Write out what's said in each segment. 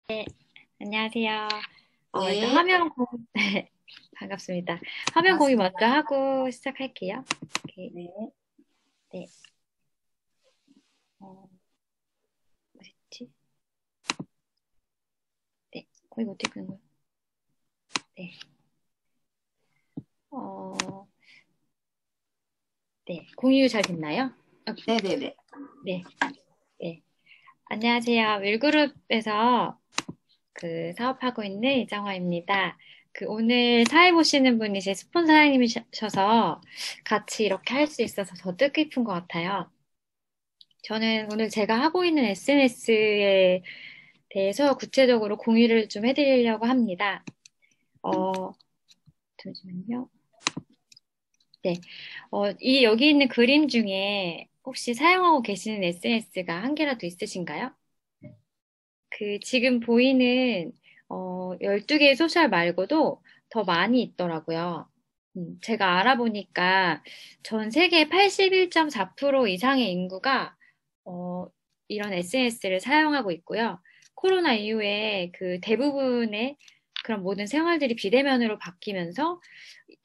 네, 안녕하세요. 일단 네, 화면 공, 네, 반갑습니다. 화면 공유 반갑습니다. 먼저 하고 시작할게요. 오케이, 네, 네, 어, 어딨지? 네, 이거 어떻게 끄는 거야? 네, 어, 네, 공유 잘 됐나요? 네네네. 네, 네. 안녕하세요. 윌그룹에서 사업하고 있는 이정화입니다. 오늘 사회 보시는 분이 제 스폰 사장님이셔서 같이 이렇게 할 수 있어서 더 뜻깊은 것 같아요. 저는 오늘 제가 하고 있는 SNS에 대해서 구체적으로 공유를 좀 해드리려고 합니다. 어, 잠시만요. 네. 여기 있는 그림 중에 혹시 사용하고 계시는 SNS가 한 개라도 있으신가요? 지금 보이는, 12개의 소셜 말고도 더 많이 있더라고요. 제가 알아보니까 전 세계 81.4% 이상의 인구가, 어, 이런 SNS를 사용하고 있고요. 코로나 이후에 대부분의 그런 모든 생활들이 비대면으로 바뀌면서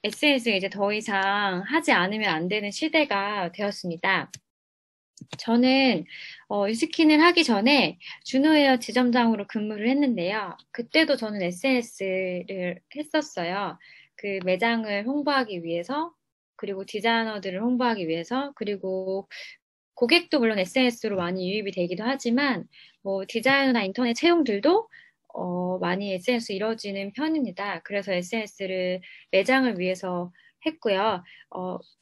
SNS가 이제 더 이상 하지 않으면 안 되는 시대가 되었습니다. 저는 위스키를 하기 전에 준호헤어 지점장으로 근무를 했는데요. 그때도 저는 SNS를 했었어요. 매장을 홍보하기 위해서, 그리고 디자이너들을 홍보하기 위해서, 그리고 고객도 물론 SNS로 많이 유입이 되기도 하지만, 뭐 디자이너나 인터넷 채용들도 많이 SNS 이루어지는 편입니다. 그래서 SNS를 매장을 위해서 했고요.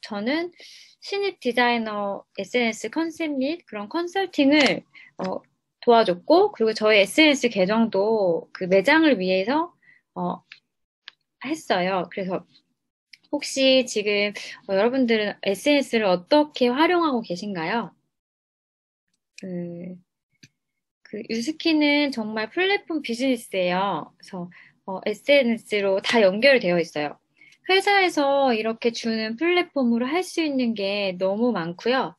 저는 신입 디자이너 SNS 컨셉 및 그런 컨설팅을 어, 도와줬고, 그리고 저의 SNS 계정도 그 매장을 위해서 어, 했어요. 그래서 혹시 지금 여러분들은 SNS를 어떻게 활용하고 계신가요? 그, 유스키는 정말 플랫폼 비즈니스예요. 그래서 SNS로 다 연결되어 있어요. 회사에서 이렇게 주는 플랫폼으로 할 수 있는 게 너무 많고요.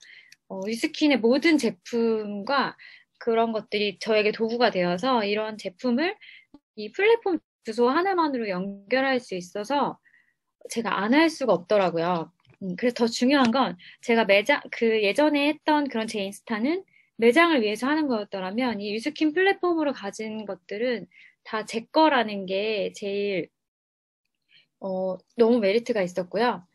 위스킨의 모든 제품과 그런 것들이 저에게 도구가 되어서 이런 제품을 이 플랫폼 주소 하나만으로 연결할 수 있어서 제가 안 할 수가 없더라고요. 그래서 더 중요한 건 제가 예전에 했던 그런 제 인스타는 매장을 위해서 하는 거였더라면 이 유스킨 플랫폼으로 가진 것들은 다 제 거라는 게 제일 너무 메리트가 있었고요.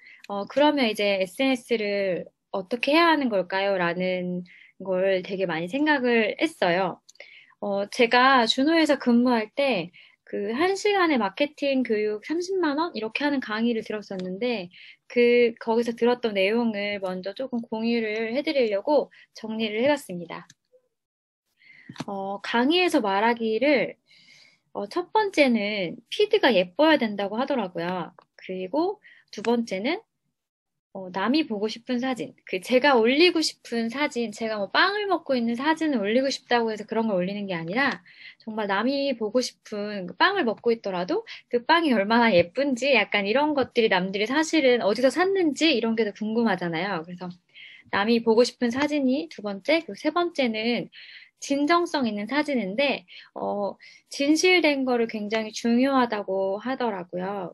그러면 이제 SNS를 어떻게 해야 하는 걸까요? 라는 걸 되게 많이 생각을 했어요. 제가 준호에서 근무할 때 한 시간에 마케팅 교육 30만 원? 이렇게 하는 강의를 들었었는데, 거기서 들었던 내용을 먼저 조금 공유를 해드리려고 정리를 해봤습니다. 강의에서 말하기를, 첫 번째는 피드가 예뻐야 된다고 하더라고요. 그리고 두 번째는 남이 보고 싶은 사진. 제가 올리고 싶은 사진, 제가 뭐 빵을 먹고 있는 사진을 올리고 싶다고 해서 그런 걸 올리는 게 아니라, 정말 남이 보고 싶은 빵을 먹고 있더라도 그 빵이 얼마나 예쁜지 약간 이런 것들이 남들이 사실은 어디서 샀는지 이런 게 더 궁금하잖아요. 그래서 남이 보고 싶은 사진이 두 번째, 그리고 세 번째는 진정성 있는 사진인데, 진실된 거를 굉장히 중요하다고 하더라고요.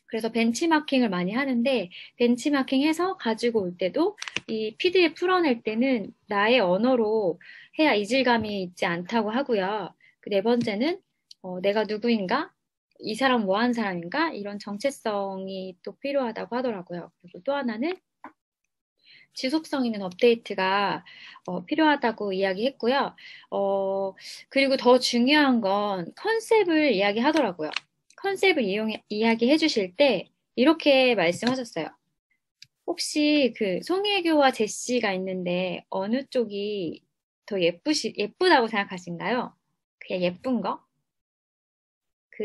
그래서 벤치마킹을 많이 하는데, 벤치마킹해서 가지고 올 때도 이 PDF 풀어낼 때는 나의 언어로 해야 이질감이 있지 않다고 하고요. 네 번째는 내가 누구인가? 이 사람 뭐 하는 사람인가? 이런 정체성이 또 필요하다고 하더라고요. 그리고 또 하나는 지속성 있는 업데이트가 필요하다고 이야기했고요. 그리고 더 중요한 건 컨셉을 이야기하더라고요. 컨셉을 이야기해 주실 때 이렇게 말씀하셨어요. 혹시 송혜교와 제시가 있는데 어느 쪽이 더 예쁘다고 생각하신가요? 그냥 예쁜 거?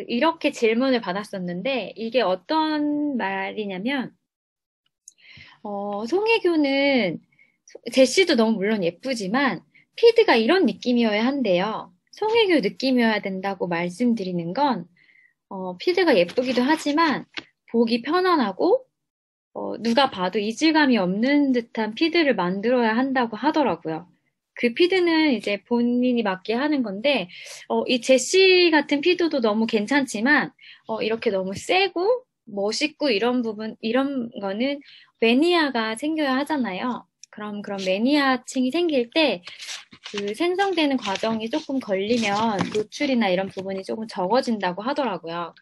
이렇게 질문을 받았었는데 이게 어떤 말이냐면 송혜교는 제시도 너무 물론 예쁘지만 피드가 이런 느낌이어야 한대요. 송혜교 느낌이어야 된다고 말씀드리는 건 피드가 예쁘기도 하지만 보기 편안하고 누가 봐도 이질감이 없는 듯한 피드를 만들어야 한다고 하더라고요. 그 피드는 이제 본인이 맞게 하는 건데, 이 제시 같은 피드도 너무 괜찮지만, 이렇게 너무 세고, 멋있고 이런 거는 매니아가 생겨야 하잖아요. 그런 매니아층이 생길 때, 그 생성되는 과정이 조금 걸리면 노출이나 이런 부분이 조금 적어진다고 하더라고요.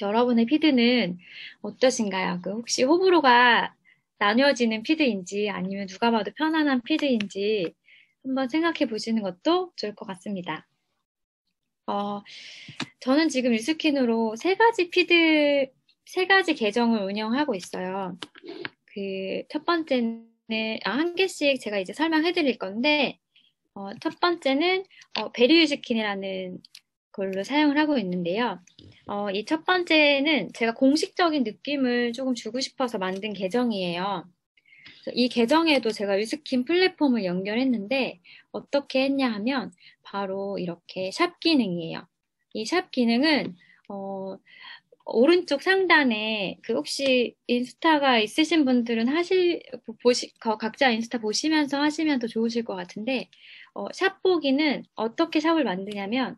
여러분의 피드는 어떠신가요? 그 혹시 호불호가 나뉘어지는 피드인지 아니면 누가 봐도 편안한 피드인지 한번 생각해 보시는 것도 좋을 것 같습니다. 저는 지금 유스킨으로 세 가지 계정을 운영하고 있어요. 그 첫 번째는, 한 개씩 제가 이제 설명해 드릴 건데, 첫 번째는, 베리 유스킨이라는 걸로 사용을 하고 있는데요. 이 첫 번째는 제가 공식적인 느낌을 조금 주고 싶어서 만든 계정이에요. 이 계정에도 제가 유스킨 플랫폼을 연결했는데 어떻게 했냐 하면 바로 이렇게 샵 기능이에요. 이 샵 기능은 오른쪽 상단에 그 혹시 인스타가 있으신 분들은 각자 인스타 보시면서 하시면 더 좋으실 것 같은데 샵 보기는 어떻게 샵을 만드냐면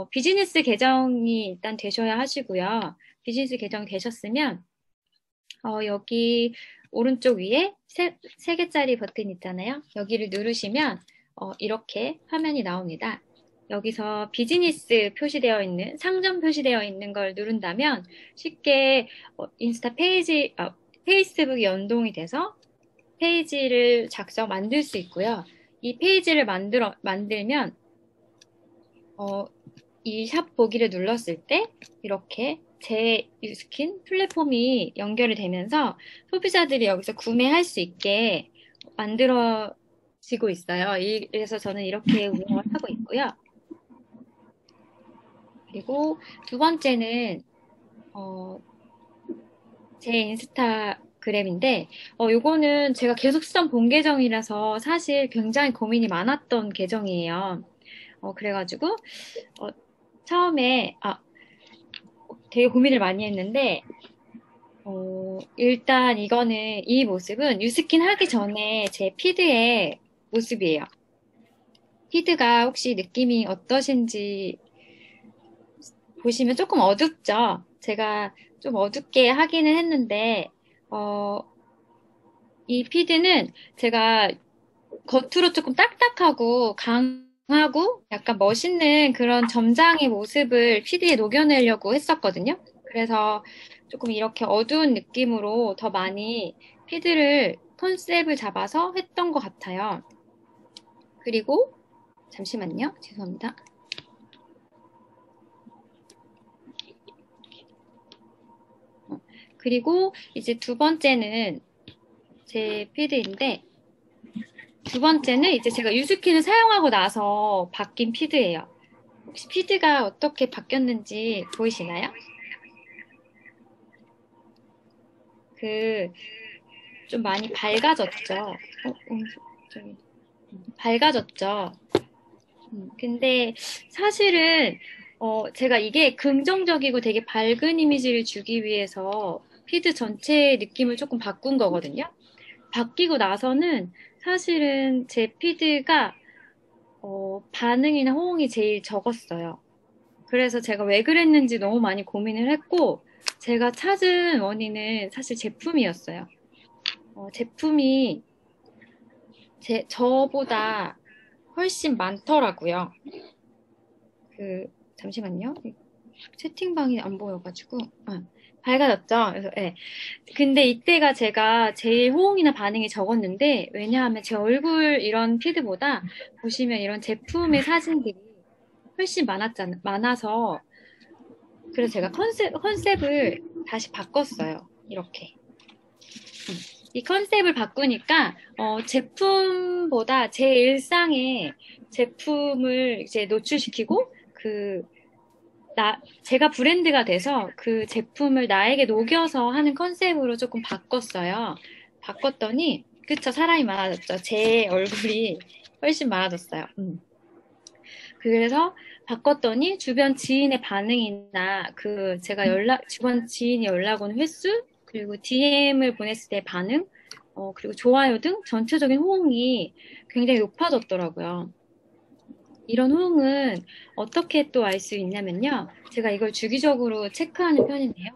비즈니스 계정이 일단 되셔야 하시고요. 비즈니스 계정이 되셨으면, 여기 오른쪽 위에 세 개짜리 버튼 있잖아요. 여기를 누르시면, 이렇게 화면이 나옵니다. 여기서 비즈니스 표시되어 있는, 상점 표시되어 있는 걸 누른다면 쉽게 인스타 페이스북 연동이 돼서 페이지를 만들 수 있고요. 이 페이지를 만들면, 이 샵 보기를 눌렀을 때 이렇게 제 유스킨 플랫폼이 연결이 되면서 소비자들이 여기서 구매할 수 있게 만들어지고 있어요. 그래서 저는 이렇게 운영을 하고 있고요. 그리고 두 번째는 제 인스타그램인데 요거는 제가 계속 쓰던 본 계정이라서 사실 굉장히 고민이 많았던 계정이에요. 그래가지고 처음에 되게 고민을 많이 했는데 일단 이 모습은 유스킨 하기 전에 제 피드의 모습이에요. 피드가 혹시 느낌이 어떠신지 보시면 조금 어둡죠? 제가 좀 어둡게 하기는 했는데 이 피드는 제가 겉으로 조금 딱딱하고 강하고 약간 멋있는 그런 점장의 모습을 피드에 녹여내려고 했었거든요. 그래서 조금 이렇게 어두운 느낌으로 더 많이 피드를 컨셉을 잡아서 했던 것 같아요. 그리고 잠시만요. 죄송합니다. 그리고 이제 두 번째는 제 피드인데 두 번째는 이제 제가 유스킨을 사용하고 나서 바뀐 피드예요. 혹시 피드가 어떻게 바뀌었는지 보이시나요? 좀 많이 밝아졌죠. 저기, 밝아졌죠. 근데 사실은 제가 이게 긍정적이고 되게 밝은 이미지를 주기 위해서 피드 전체의 느낌을 조금 바꾼 거거든요. 바뀌고 나서는 사실은 제 피드가 반응이나 호응이 제일 적었어요. 그래서 제가 왜 그랬는지 너무 많이 고민을 했고, 제가 찾은 원인은 사실 제품이었어요. 제품이 저보다 훨씬 많더라고요. 잠시만요. 채팅방이 안 보여가지고. 밝아졌죠? 그래서, 예. 근데 이때가 제가 제일 호응이나 반응이 적었는데, 왜냐하면 제 얼굴 이런 피드보다 보시면 이런 제품의 사진들이 훨씬 많아서, 그래서 제가 컨셉을 다시 바꿨어요. 이렇게. 이 컨셉을 바꾸니까, 제품보다 제 일상에 제품을 이제 노출시키고, 제가 브랜드가 돼서 그 제품을 나에게 녹여서 하는 컨셉으로 조금 바꿨어요. 바꿨더니, 그쵸, 사람이 많아졌죠. 제 얼굴이 훨씬 많아졌어요. 그래서 바꿨더니 주변 지인의 반응이나 주변 지인이 연락 오는 횟수, 그리고 DM을 보냈을 때 반응, 그리고 좋아요 등 전체적인 호응이 굉장히 높아졌더라고요. 이런 호응은 어떻게 또 알 수 있냐면요. 제가 이걸 주기적으로 체크하는 편인데요.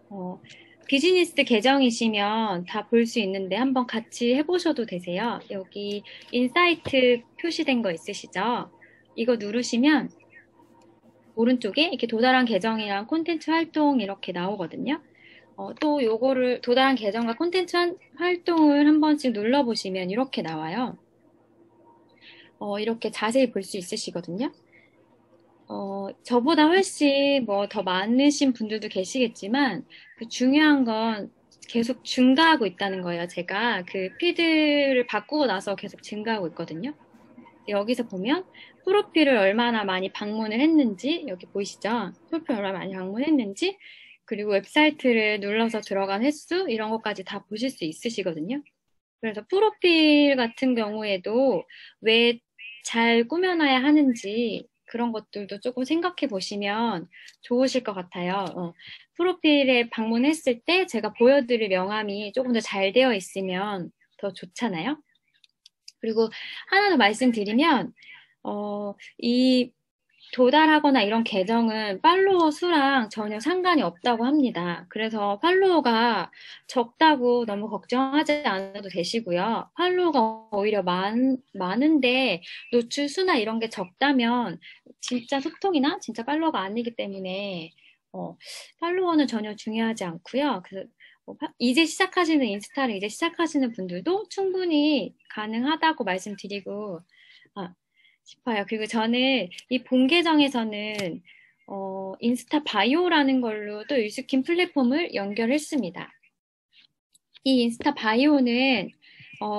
어, 비즈니스 계정이시면 다 볼 수 있는데 한번 같이 해보셔도 되세요. 여기 인사이트 표시된 거 있으시죠? 이거 누르시면 오른쪽에 이렇게 도달한 계정이랑 콘텐츠 활동 이렇게 나오거든요. 또 요거를 도달한 계정과 콘텐츠 활동을 한 번씩 눌러보시면 이렇게 나와요. 이렇게 자세히 볼 수 있으시거든요. 저보다 훨씬 뭐 더 많으신 분들도 계시겠지만, 그 중요한 건 계속 증가하고 있다는 거예요. 제가 그 피드를 바꾸고 나서 계속 증가하고 있거든요. 여기서 보면 프로필을 얼마나 많이 방문을 했는지, 여기 보이시죠? 프로필 얼마나 많이 방문했는지, 그리고 웹사이트를 눌러서 들어간 횟수, 이런 것까지 다 보실 수 있으시거든요. 그래서 프로필 같은 경우에도 왜 잘 꾸며놔야 하는지 그런 것들도 조금 생각해 보시면 좋으실 것 같아요. 프로필에 방문했을 때 제가 보여드릴 명함이 조금 더 잘 되어 있으면 더 좋잖아요. 그리고 하나 더 말씀드리면, 이 도달하거나 이런 계정은 팔로워 수랑 전혀 상관이 없다고 합니다. 그래서 팔로워가 적다고 너무 걱정하지 않아도 되시고요. 팔로워가 오히려 많은데 노출 수나 이런 게 적다면 진짜 소통이나 진짜 팔로워가 아니기 때문에 팔로워는 전혀 중요하지 않고요. 그래서 이제 시작하시는 인스타를 이제 시작하시는 분들도 충분히 가능하다고 말씀드리고 아, 싶어요. 그리고 저는 이 본 계정에서는 인스타 바이오라는 걸로 또 유스킨 플랫폼을 연결했습니다. 이 인스타 바이오는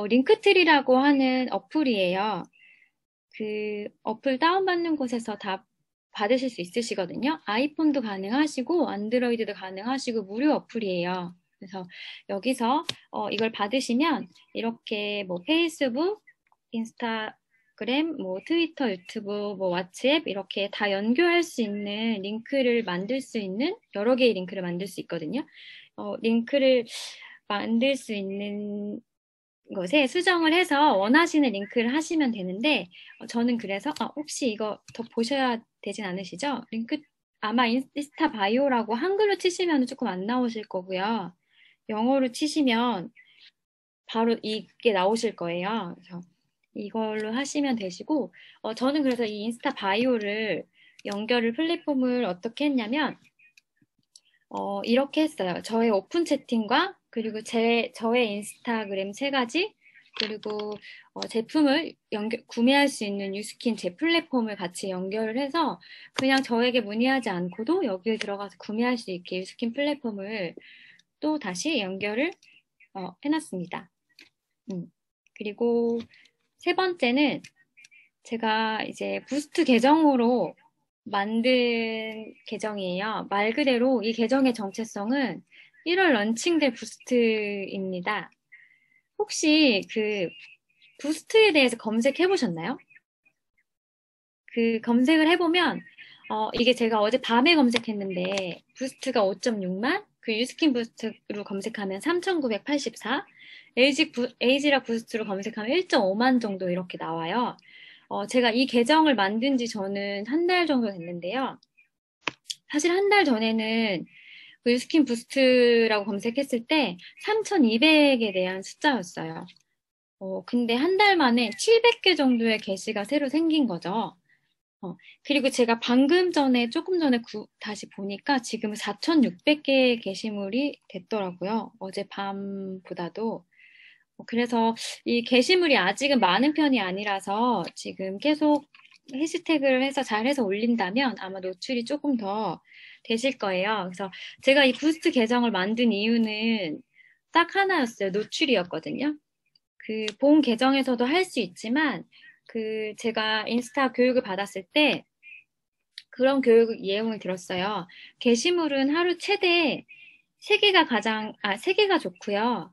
링크트리라고 하는 어플이에요. 그 어플 다운받는 곳에서 다 받으실 수 있으시거든요. 아이폰도 가능하시고 안드로이드도 가능하시고 무료 어플이에요. 그래서 여기서 이걸 받으시면 이렇게 뭐 페이스북, 인스타그램, 뭐 트위터, 유튜브, 뭐 왓츠앱 이렇게 다 연결할 수 있는 링크를 만들 수 있는 여러 개의 링크를 만들 수 있거든요. 링크를 만들 수 있는 것에 수정을 해서 원하시는 링크를 하시면 되는데 저는 그래서 혹시 이거 더 보셔야 되진 않으시죠? 링크 아마 인스타 바이오라고 한글로 치시면 조금 안 나오실 거고요. 영어로 치시면 바로 이게 나오실 거예요. 그래서 이걸로 하시면 되시고 저는 그래서 이 인스타 바이오를 연결을 플랫폼을 어떻게 했냐면 이렇게 했어요. 저의 오픈 채팅과 그리고 저의 인스타그램 세 가지 그리고 제품을 구매할 수 있는 유스킨 제 플랫폼을 같이 연결을 해서 그냥 저에게 문의하지 않고도 여기에 들어가서 구매할 수 있게 유스킨 플랫폼을 또 다시 연결을 해놨습니다. 그리고 세 번째는 제가 이제 부스트 계정으로 만든 계정이에요. 말 그대로 이 계정의 정체성은 1월 런칭될 부스트입니다. 혹시 그 부스트에 대해서 검색해 보셨나요? 그 검색을 해보면 이게 제가 어제 밤에 검색했는데 부스트가 5.6만, 그 유스킨 부스트로 검색하면 3,984, 에이지라 부스트로 검색하면 1.5만 정도 이렇게 나와요. 제가 이 계정을 만든 지 저는 한 달 정도 됐는데요. 사실 한 달 전에는 그 유스킨 부스트라고 검색했을 때 3,200에 대한 숫자였어요. 근데 한 달 만에 700개 정도의 게시가 새로 생긴 거죠. 그리고 제가 방금 전에, 조금 전에 다시 보니까 지금 4,600개의 게시물이 됐더라고요. 어제 밤보다도. 그래서 이 게시물이 아직은 많은 편이 아니라서 지금 계속 해시태그를 해서 잘해서 올린다면 아마 노출이 조금 더 되실 거예요. 그래서 제가 이 부스트 계정을 만든 이유는 딱 하나였어요. 노출이었거든요. 그 본 계정에서도 할 수 있지만 그 제가 인스타 교육을 받았을 때 그런 교육 내용을 들었어요. 게시물은 하루 최대 3개가 좋고요.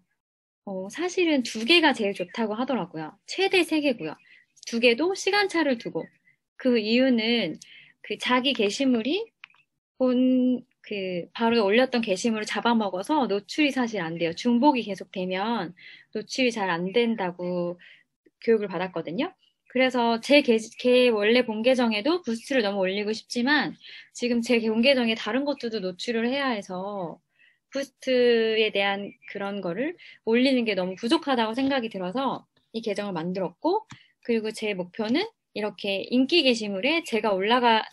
사실은 2개가 제일 좋다고 하더라고요. 최대 3개고요. 2개도 시간차를 두고. 그 이유는 그 자기 게시물이 본 바로 올렸던 게시물을 잡아먹어서 노출이 사실 안 돼요. 중복이 계속 되면 노출이 잘 안 된다고 교육을 받았거든요. 그래서 제 원래 본 계정에도 부스트를 너무 올리고 싶지만 지금 제 본 계정에 다른 것들도 노출을 해야 해서 부스트에 대한 그런 거를 올리는 게 너무 부족하다고 생각이 들어서 이 계정을 만들었고, 그리고 제 목표는 이렇게 인기 게시물에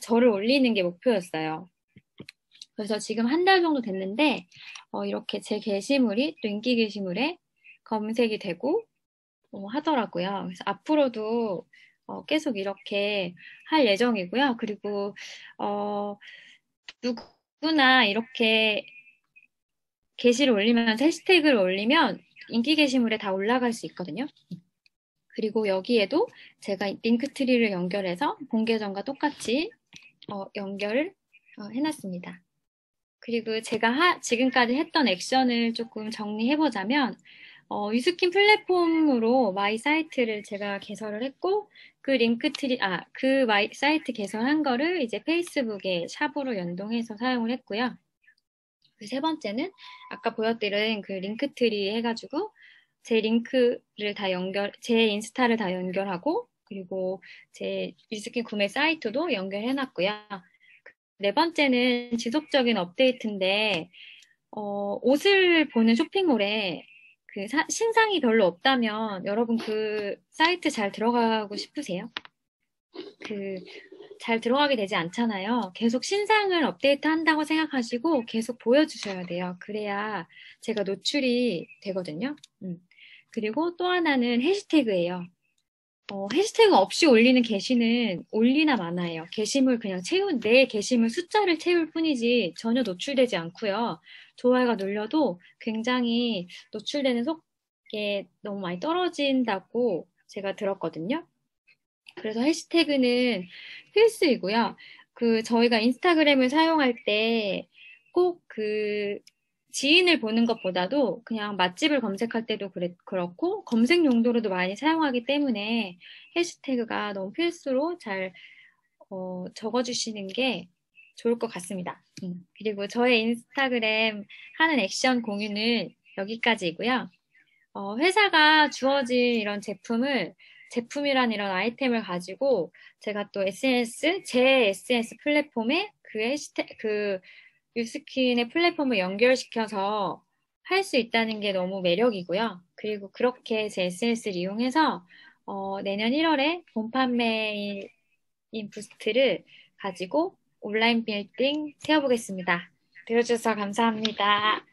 저를 올리는 게 목표였어요. 그래서 지금 한 달 정도 됐는데, 이렇게 제 게시물이 또 인기 게시물에 검색이 되고, 하더라고요. 그래서 앞으로도 계속 이렇게 할 예정이고요. 그리고, 어, 누구나 이렇게 게시를 올리면서 해시태그를 올리면 인기 게시물에 다 올라갈 수 있거든요. 그리고 여기에도 제가 링크트리를 연결해서 본 계정과 똑같이 연결을 해놨습니다. 그리고 제가 지금까지 했던 액션을 조금 정리해보자면, 유스킨 플랫폼으로 마이 사이트를 제가 개설을 했고, 그 마이 사이트 개설한 거를 이제 페이스북에 샵으로 연동해서 사용을 했고요. 그 세 번째는 아까 보여드린 그 링크트리 해가지고 제 인스타를 다 연결하고, 그리고 제 유스킨 구매 사이트도 연결해놨고요. 네 번째는 지속적인 업데이트인데, 옷을 보는 쇼핑몰에 신상이 별로 없다면 여러분 그 사이트 잘 들어가고 싶으세요? 잘 들어가게 되지 않잖아요. 계속 신상을 업데이트 한다고 생각하시고 계속 보여주셔야 돼요. 그래야 제가 노출이 되거든요. 그리고 또 하나는 해시태그예요. 해시태그 없이 올리는 게시는 올리나 마나예요. 내 게시물 숫자를 채울 뿐이지 전혀 노출되지 않고요. 좋아요가 눌려도 굉장히 노출되는 속에 너무 많이 떨어진다고 제가 들었거든요. 그래서 해시태그는 필수이고요. 저희가 인스타그램을 사용할 때 꼭 지인을 보는 것보다도 그냥 맛집을 검색할 때도 그렇고 검색 용도로도 많이 사용하기 때문에 해시태그가 너무 필수로 잘 적어주시는 게 좋을 것 같습니다. 그리고 저의 인스타그램 하는 액션 공유는 여기까지이고요. 회사가 주어진 이런 제품이란 이런 아이템을 가지고 제가 또 제 SNS 플랫폼에 유스킨의 플랫폼을 연결시켜서 할 수 있다는 게 너무 매력이고요. 그리고 그렇게 제 SNS를 이용해서 내년 1월에 본 판매인 부스트를 가지고 온라인 빌딩 세워보겠습니다. 들어주셔서 감사합니다.